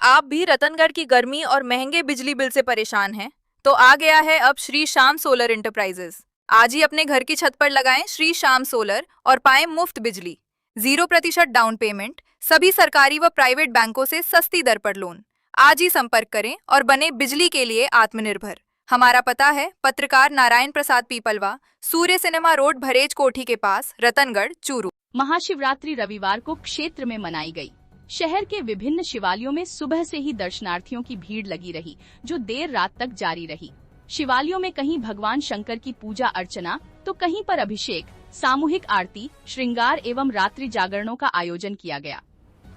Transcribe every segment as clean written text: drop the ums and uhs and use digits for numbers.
आप भी रतनगढ़ की गर्मी और महंगे बिजली बिल से परेशान हैं? तो आ गया है अब श्री श्याम सोलर इंटरप्राइजेस। आज ही अपने घर की छत पर लगाएं श्री श्याम सोलर और पाएं मुफ्त बिजली, 0% डाउन पेमेंट, सभी सरकारी व प्राइवेट बैंकों से सस्ती दर पर लोन। आज ही संपर्क करें और बने बिजली के लिए आत्मनिर्भर। हमारा पता है पत्रकार नारायण प्रसाद पीपलवा, सूर्य सिनेमा रोड, भरेज कोठी के पास, रतनगढ़, चूरू। महाशिवरात्रि रविवार को क्षेत्र में मनाई गई। शहर के विभिन्न शिवालयों में सुबह से ही दर्शनार्थियों की भीड़ लगी रही, जो देर रात तक जारी रही। शिवालयों में कहीं भगवान शंकर की पूजा अर्चना, तो कहीं पर अभिषेक, सामूहिक आरती, श्रृंगार एवं रात्रि जागरणों का आयोजन किया गया।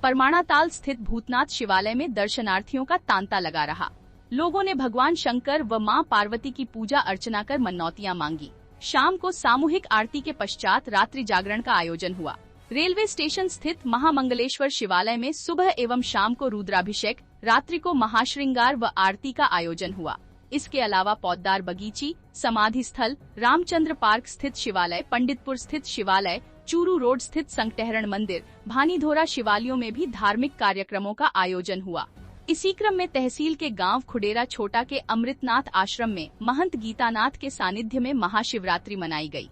परमाणाताल स्थित भूतनाथ शिवालय में दर्शनार्थियों का तांता लगा रहा। लोगों ने भगवान शंकर व मां पार्वती की पूजा अर्चना कर मनौतियां मांगी। शाम को सामूहिक आरती के पश्चात रात्रि जागरण का आयोजन हुआ। रेलवे स्टेशन स्थित महामंगलेश्वर शिवालय में सुबह एवं शाम को रुद्राभिषेक, रात्रि को महाश्रृंगार व आरती का आयोजन हुआ। इसके अलावा पौद्दार बगीची, समाधि स्थल, रामचंद्र पार्क स्थित शिवालय, पंडितपुर स्थित शिवालय, चूरू रोड स्थित संकटहरण मंदिर, भानीधोरा शिवालयों में भी धार्मिक कार्यक्रमों का आयोजन हुआ। इसी क्रम में तहसील के गांव खुडेरा छोटा के अमृतनाथ आश्रम में महंत गीतानाथ के सानिध्य में महाशिवरात्रि मनाई गई।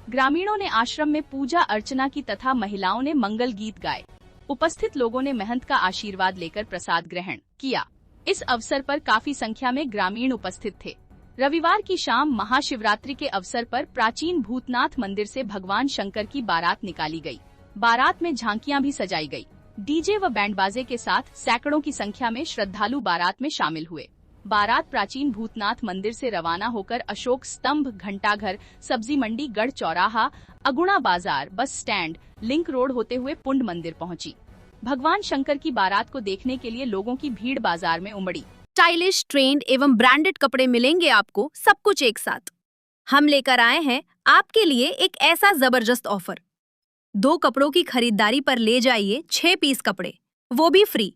ग्रामीणों ने आश्रम में पूजा अर्चना की तथा महिलाओं ने मंगल गीत गाए। उपस्थित लोगों ने महंत का आशीर्वाद लेकर प्रसाद ग्रहण किया। इस अवसर पर काफी संख्या में ग्रामीण उपस्थित थे। रविवार की शाम महाशिवरात्रि के अवसर पर प्राचीन भूतनाथ मंदिर से भगवान शंकर की बारात निकाली गई। बारात में झांकियां भी सजाई गई। डीजे व बैंडबाजे के साथ सैकड़ों की संख्या में श्रद्धालु बारात में शामिल हुए। बारात प्राचीन भूतनाथ मंदिर से रवाना होकर अशोक स्तंभ, घंटाघर, सब्जी मंडी, गढ़ चौराहा, अगुणा बाजार, बस स्टैंड, लिंक रोड होते हुए पुंड मंदिर पहुंची। भगवान शंकर की बारात को देखने के लिए लोगों की भीड़ बाजार में उमड़ी। स्टाइलिश, ट्रेंड एवं ब्रांडेड कपड़े मिलेंगे आपको, सब कुछ एक साथ। हम लेकर आए हैं आपके लिए एक ऐसा जबरदस्त ऑफर। 2 कपड़ों की खरीदारी पर ले जाइए 6 पीस कपड़े, वो भी फ्री।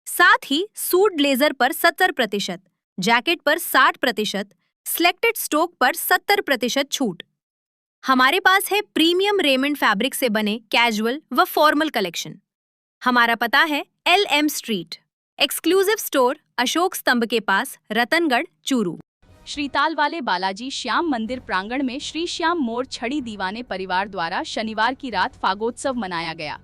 साथ ही सूट ब्लेजर पर 70%, जैकेट पर 60%, सिलेक्टेड स्टॉक पर 70% छूट। हमारे पास है प्रीमियम रेमंड फैब्रिक से बने कैजुअल व फॉर्मल कलेक्शन। हमारा पता है LM street, exclusive store, Ashok स्तंभ के पास, रतनगढ़, चूरू। श्रीताल वाले बालाजी श्याम मंदिर प्रांगण में श्री श्याम मोर छड़ी दीवाने परिवार द्वारा शनिवार की रात फागोत्सव मनाया गया।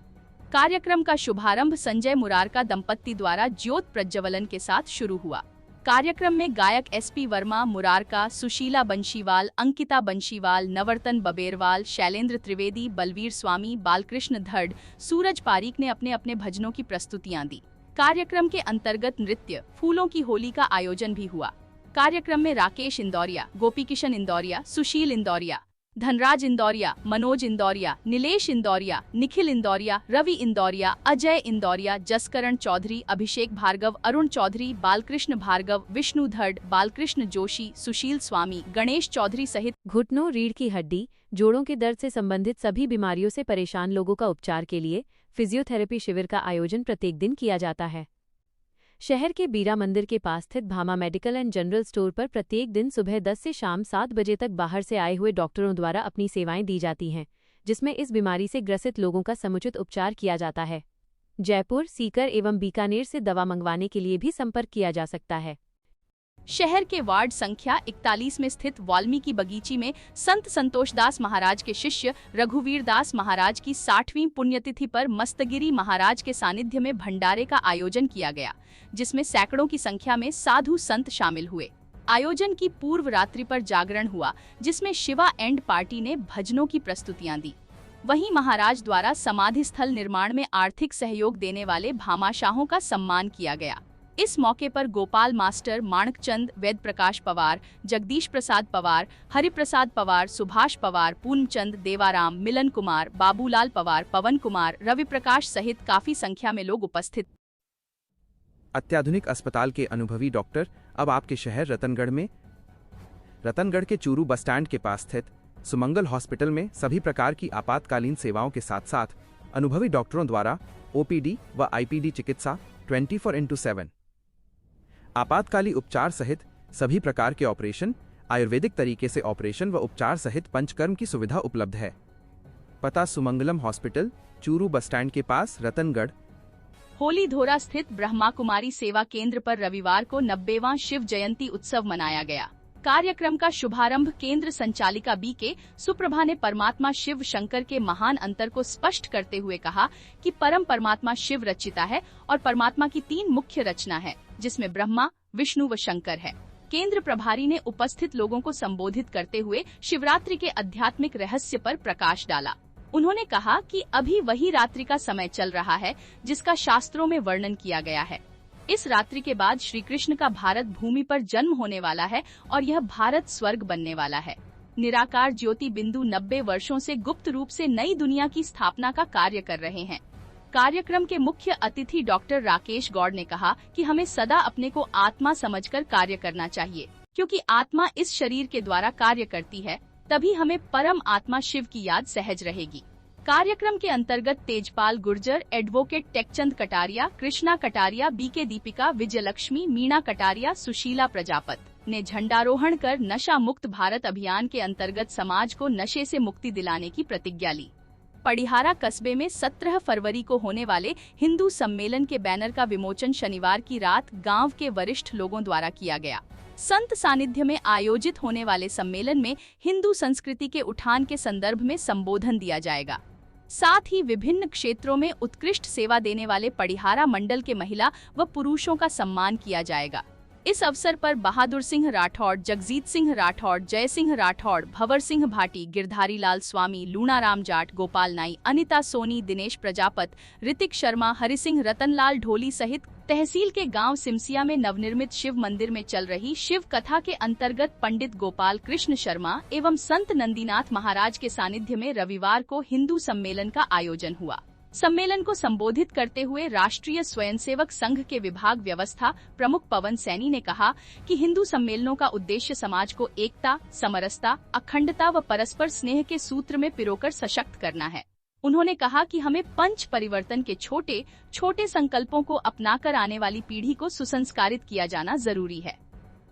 कार्यक्रम का शुभारंभ संजय मुरारका दंपत्ति द्वारा ज्योत प्रज्वलन के साथ शुरू हुआ। कार्यक्रम में गायक SP वर्मा, मुरारका, सुशीला बंशीवाल, अंकिता बंशीवाल, नवर्तन बबेरवाल, शैलेंद्र त्रिवेदी, बलवीर स्वामी, बालकृष्ण धड़, सूरज पारीक ने अपने अपने भजनों की प्रस्तुतियां दी। कार्यक्रम के अंतर्गत नृत्य, फूलों की होली का आयोजन भी हुआ। कार्यक्रम में राकेश इंदौरिया, गोपीकिशन इंदौरिया, सुशील इंदौरिया, धनराज इंदौरिया, मनोज इंदौरिया, नीलेश इंदौरिया, निखिल इंदौरिया, रवि इंदौरिया, अजय इंदौरिया, जसकरण चौधरी, अभिषेक भार्गव, अरुण चौधरी, बालकृष्ण भार्गव, विष्णु धड़, बालकृष्ण जोशी, सुशील स्वामी, गणेश चौधरी सहित घुटनों, रीढ़ की हड्डी, जोड़ों के दर्द से संबंधित सभी बीमारियों से परेशान लोगों का उपचार के लिए फिजियोथेरेपी शिविर का आयोजन प्रत्येक दिन किया जाता है। शहर के बीरा मंदिर के पास स्थित Bhama medical and general store पर प्रत्येक दिन सुबह 10 से शाम 7 बजे तक बाहर से आए हुए डॉक्टरों द्वारा अपनी सेवाएं दी जाती हैं, जिसमें इस बीमारी से ग्रसित लोगों का समुचित उपचार किया जाता है। जयपुर, सीकर एवं बीकानेर से दवा मंगवाने के लिए भी संपर्क किया जा सकता है। शहर के वार्ड संख्या 41 में स्थित वाल्मीकि बगीची में संत संतोष दास महाराज के शिष्य रघुवीर दास महाराज की 60वीं पुण्यतिथि पर मस्तगिरी महाराज के सानिध्य में भंडारे का आयोजन किया गया, जिसमें सैकड़ों की संख्या में साधु संत शामिल हुए। आयोजन की पूर्व रात्रि पर जागरण हुआ, जिसमें शिवा एंड पार्टी ने भजनों की प्रस्तुतियां दी। वहीं महाराज द्वारा समाधि स्थल निर्माण में आर्थिक सहयोग देने वाले भामाशाहों का सम्मान किया गया। इस मौके पर गोपाल मास्टर, माणकचंद, वेद प्रकाश पवार, जगदीश प्रसाद पवार, हरिप्रसाद पवार, सुभाष पवार, पूर्णचंद, देवाराम, मिलन कुमार, बाबूलाल पवार, पवन कुमार, रवि प्रकाश सहित काफी संख्या में लोग उपस्थित। अत्याधुनिक अस्पताल के अनुभवी डॉक्टर अब आपके शहर रतनगढ़ में। रतनगढ़ के चूरू बस स्टैंड के पास स्थित सुमंगल हॉस्पिटल में सभी प्रकार की आपातकालीन सेवाओं के साथ साथ अनुभवी डॉक्टरों द्वारा OPD व IPD चिकित्सा 24x7, आपातकाली उपचार सहित सभी प्रकार के ऑपरेशन, आयुर्वेदिक तरीके से ऑपरेशन व उपचार सहित पंचकर्म की सुविधा उपलब्ध है। पता Sumangalam hospital, Churu bus stand के पास, रतनगढ़। होलीधोरा स्थित ब्रह्मा कुमारी सेवा केंद्र पर रविवार को 90वां शिव जयंती उत्सव मनाया गया। कार्यक्रम का शुभारंभ केंद्र संचालिका बी.के. सुप्रभा ने परमात्मा शिव शंकर के महान अंतर को स्पष्ट करते हुए कहा कि परम परमात्मा शिव रचिता है और परमात्मा की 3 मुख्य रचना है, जिसमें ब्रह्मा, विष्णु व शंकर है। केंद्र प्रभारी ने उपस्थित लोगों को संबोधित करते हुए शिवरात्रि के आध्यात्मिक रहस्य पर प्रकाश डाला। उन्होंने कहा कि अभी वही रात्रि का समय चल रहा है जिसका शास्त्रों में वर्णन किया गया है। इस रात्रि के बाद श्री कृष्ण का भारत भूमि पर जन्म होने वाला है और यह भारत स्वर्ग बनने वाला है। निराकार ज्योति बिंदु 90 वर्षों से गुप्त रूप से नई दुनिया की स्थापना का कार्य कर रहे हैं। कार्यक्रम के मुख्य अतिथि डॉक्टर राकेश गौड़ ने कहा कि हमें सदा अपने को आत्मा समझकर कार्य करना चाहिए, क्योंकि आत्मा इस शरीर के द्वारा कार्य करती है, तभी हमें परम आत्मा शिव की याद सहज रहेगी। कार्यक्रम के अंतर्गत तेजपाल गुर्जर, एडवोकेट टेकचंद कटारिया, कृष्णा कटारिया, बी.के. दीपिका, विजयलक्ष्मी, मीणा कटारिया, सुशीला प्रजापत ने झंडारोहण कर नशा मुक्त भारत अभियान के अंतर्गत समाज को नशे से मुक्ति दिलाने की प्रतिज्ञा ली। पडिहारा कस्बे में 17 फरवरी को होने वाले हिंदू सम्मेलन के बैनर का विमोचन शनिवार की रात गांव के वरिष्ठ लोगों द्वारा किया गया। संत सानिध्य में आयोजित होने वाले सम्मेलन में हिंदू संस्कृति के उठान के संदर्भ में संबोधन दिया जाएगा। साथ ही विभिन्न क्षेत्रों में उत्कृष्ट सेवा देने वाले पडिहारा मंडल के महिला व पुरुषों का सम्मान किया जाएगा। इस अवसर पर बहादुर सिंह राठौड़, जगजीत सिंह राठौड़, जय सिंह राठौड़, भंवर सिंह भाटी, गिरधारी लाल स्वामी, लूणाराम जाट, गोपाल नाई, अनिता सोनी, दिनेश प्रजापत, ऋतिक शर्मा, हरिसिंह, रतनलाल ढोली सहित तहसील के गांव सिमसिया में नवनिर्मित शिव मंदिर में चल रही शिव कथा के अंतर्गत पंडित गोपाल कृष्ण शर्मा एवं संत नंदीनाथ महाराज के सानिध्य में रविवार को हिंदू सम्मेलन का आयोजन हुआ। सम्मेलन को संबोधित करते हुए राष्ट्रीय स्वयंसेवक संघ के विभाग व्यवस्था प्रमुख पवन सैनी ने कहा कि हिंदू सम्मेलनों का उद्देश्य समाज को एकता, समरसता, अखंडता व परस्पर स्नेह के सूत्र में पिरोकर सशक्त करना है। उन्होंने कहा कि हमें पंच परिवर्तन के छोटे छोटे संकल्पों को अपनाकर आने वाली पीढ़ी को सुसंस्कारित किया जाना जरूरी है।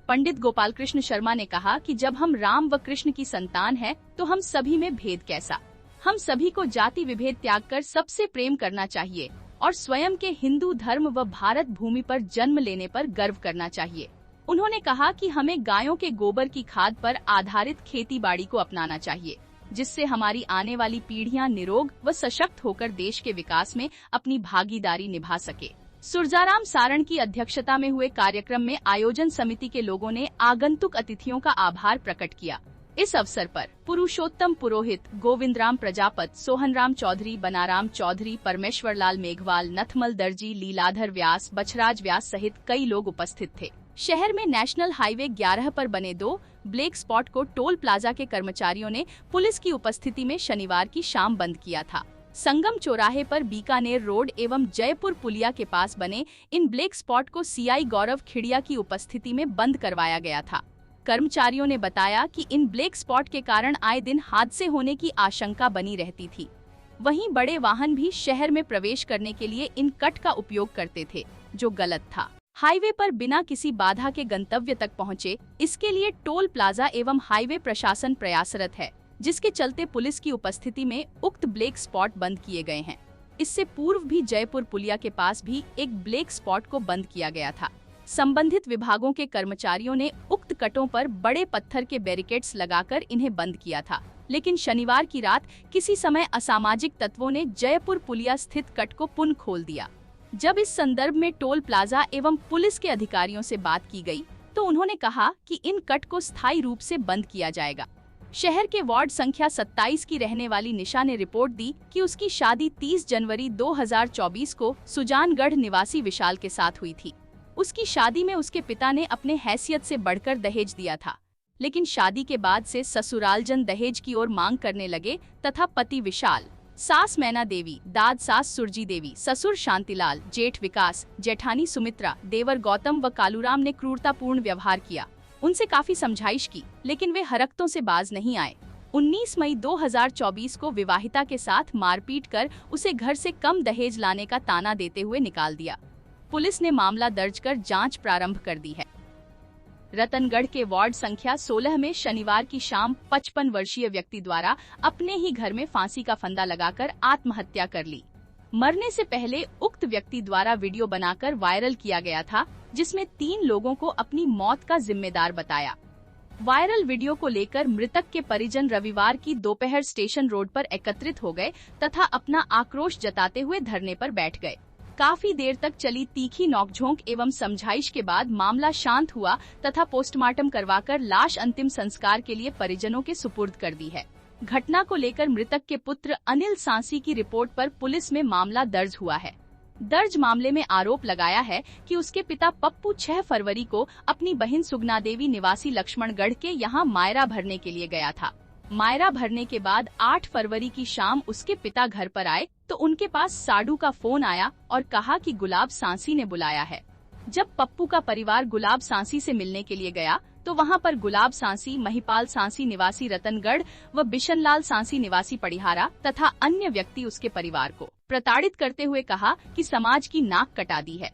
पंडित गोपाल कृष्ण शर्मा ने कहा कि जब हम राम व कृष्ण की संतान हैं, तो हम सभी में भेद कैसा। हम सभी को जाति विभेद त्याग कर सबसे प्रेम करना चाहिए और स्वयं के हिंदू धर्म व भारत भूमि पर जन्म लेने पर गर्व करना चाहिए। उन्होंने कहा कि हमें गायों के गोबर की खाद पर आधारित खेती बाड़ी को अपनाना चाहिए, जिससे हमारी आने वाली पीढ़ियां निरोग व सशक्त होकर देश के विकास में अपनी भागीदारी निभा सके। सुरजाराम सारण की अध्यक्षता में हुए कार्यक्रम में आयोजन समिति के लोगों ने आगंतुक अतिथियों का आभार प्रकट किया। इस अवसर पर पुरुषोत्तम पुरोहित, गोविंदराम प्रजापत, सोहनराम चौधरी, बनाराम चौधरी, परमेश्वर लाल मेघवाल, नथमल दर्जी, लीलाधर व्यास, बछराज व्यास सहित कई लोग उपस्थित थे। शहर में नेशनल हाईवे 11 पर बने 2 ब्लैक स्पॉट को टोल प्लाजा के कर्मचारियों ने पुलिस की उपस्थिति में शनिवार की शाम बंद किया था। संगम चौराहे पर बीकानेर रोड एवं जयपुर पुलिया के पास बने इन ब्लैक स्पॉट को सीआई गौरव खिड़िया की उपस्थिति में बंद करवाया गया था। कर्मचारियों ने बताया कि इन ब्लैक स्पॉट के कारण आए दिन हादसे होने की आशंका बनी रहती थी। वहीं बड़े वाहन भी शहर में प्रवेश करने के लिए इन कट का उपयोग करते थे, जो गलत था। हाईवे पर बिना किसी बाधा के गंतव्य तक पहुंचे, इसके लिए टोल प्लाजा एवं हाईवे प्रशासन प्रयासरत है, जिसके चलते पुलिस की उपस्थिति में उक्त ब्लैक स्पॉट बंद किए गए हैं। इससे पूर्व भी जयपुर पुलिया के पास भी एक ब्लैक स्पॉट को बंद किया गया था। संबंधित विभागों के कर्मचारियों ने उक्त कटों पर बड़े पत्थर के बैरिकेड्स लगाकर इन्हें बंद किया था, लेकिन शनिवार की रात किसी समय असामाजिक तत्वों ने जयपुर पुलिया स्थित कट को पुनः खोल दिया। जब इस संदर्भ में टोल प्लाजा एवं पुलिस के अधिकारियों से बात की गई, तो उन्होंने कहा कि इन कट को स्थायी रूप से बंद किया जाएगा। शहर के वार्ड संख्या 27 की रहने वाली निशा ने रिपोर्ट दी कि उसकी शादी 30 जनवरी 2024 को सुजानगढ़ निवासी विशाल के साथ हुई थी। उसकी शादी में उसके पिता ने अपने हैसियत से बढ़कर दहेज दिया था, लेकिन शादी के बाद से ससुरालजन दहेज की ओर मांग करने लगे तथा पति विशाल, सास मैना देवी, दाद सास सुरजी देवी, ससुर शांतिलाल, जेठ विकास, जेठानी सुमित्रा, देवर गौतम व कालूराम ने क्रूरतापूर्ण व्यवहार किया। उनसे काफी समझाइश की, लेकिन वे हरकतों से बाज नहीं आए। 19 मई 2024 को विवाहिता के साथ मारपीट कर उसे घर से कम दहेज लाने का ताना देते हुए निकाल दिया। पुलिस ने मामला दर्ज कर जांच प्रारंभ कर दी है। रतनगढ़ के वार्ड संख्या 16 में शनिवार की शाम 55 वर्षीय व्यक्ति द्वारा अपने ही घर में फांसी का फंदा लगाकर आत्महत्या कर ली। मरने से पहले उक्त व्यक्ति द्वारा वीडियो बनाकर वायरल किया गया था, जिसमें 3 लोगों को अपनी मौत का जिम्मेदार बताया। वायरल वीडियो को लेकर मृतक के परिजन रविवार की दोपहर स्टेशन रोड पर एकत्रित हो गए तथा अपना आक्रोश जताते हुए धरने पर बैठ गए। काफी देर तक चली तीखी नोकझोंक एवं समझाइश के बाद मामला शांत हुआ तथा पोस्टमार्टम करवाकर लाश अंतिम संस्कार के लिए परिजनों के सुपुर्द कर दी है। घटना को लेकर मृतक के पुत्र अनिल सांसी की रिपोर्ट पर पुलिस में मामला दर्ज हुआ है। दर्ज मामले में आरोप लगाया है कि उसके पिता पप्पू 6 फरवरी को अपनी बहन सुगना देवी निवासी लक्ष्मणगढ़ के यहां मायरा भरने के लिए गया था। मायरा भरने के बाद 8 फरवरी की शाम उसके पिता घर पर आए तो उनके पास साडू का फोन आया और कहा कि गुलाब सांसी ने बुलाया है। जब पप्पू का परिवार गुलाब सांसी से मिलने के लिए गया तो वहां पर गुलाब सांसी, महिपाल सांसी निवासी रतनगढ़ व बिशनलाल सांसी निवासी पड़िहारा तथा अन्य व्यक्ति उसके परिवार को प्रताड़ित करते हुए कहा कि समाज की नाक कटा दी है,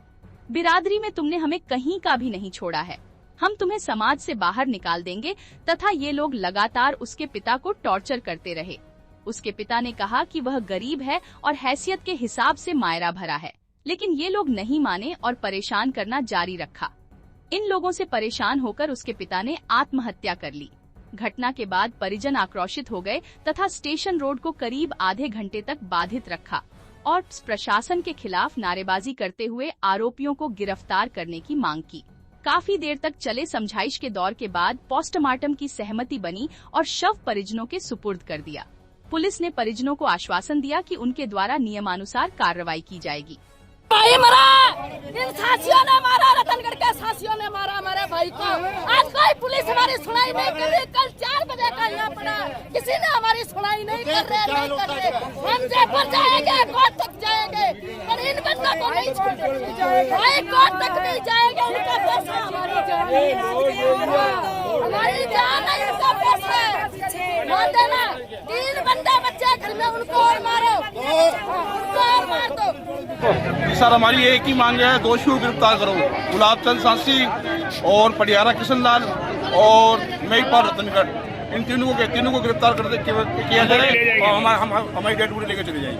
बिरादरी में तुमने हमें कहीं का भी नहीं छोड़ा है, हम तुम्हें समाज से बाहर निकाल देंगे तथा ये लोग लगातार उसके पिता को टॉर्चर करते रहे। उसके पिता ने कहा कि वह गरीब है और हैसियत के हिसाब से मायरा भरा है, लेकिन ये लोग नहीं माने और परेशान करना जारी रखा। इन लोगों से परेशान होकर उसके पिता ने आत्महत्या कर ली। घटना के बाद परिजन आक्रोशित हो गए तथा स्टेशन रोड को करीब आधे घंटे तक बाधित रखा और प्रशासन के खिलाफ नारेबाजी करते हुए आरोपियों को गिरफ्तार करने की मांग की। काफी देर तक चले समझाइश के दौर के बाद पोस्टमार्टम की सहमति बनी और शव परिजनों के सुपुर्द कर दिया। पुलिस ने परिजनों को आश्वासन दिया कि उनके द्वारा नियमानुसार कार्रवाई की जाएगी। भाई मरा, इन साथियों ने मारा, रतनगढ़ के साथियों ने मारा हमारे भाई को। आज कोई पुलिस हमारी सुनाई नहीं कर रही। कल 4 बजे का यहाँ पड़ा, किसी ने हमारी सुनाई नहीं कर रहे। हम जयपुर जाएंगे, कोर्ट तक जाएंगे, पर इन बंदों को नहीं छोड़ेंगे। भाई कोर्ट तक नहीं जाएंगे, उनका पैसा हमारी जान है, उनका पैसा मार देना। 3 बंदे बच्चे घर में, उनको और मारो, उनको और मार दो। सर हमारी एक ही मांग है, दोषियों को गिरफ्तार करो। गुलाबचंद सांसी और पटियारा किशनलाल और महिपाल रतनगढ़, इन तीनों को गिरफ्तार किया जाए और हमारी डेड बॉडी लेकर चली जाएगी।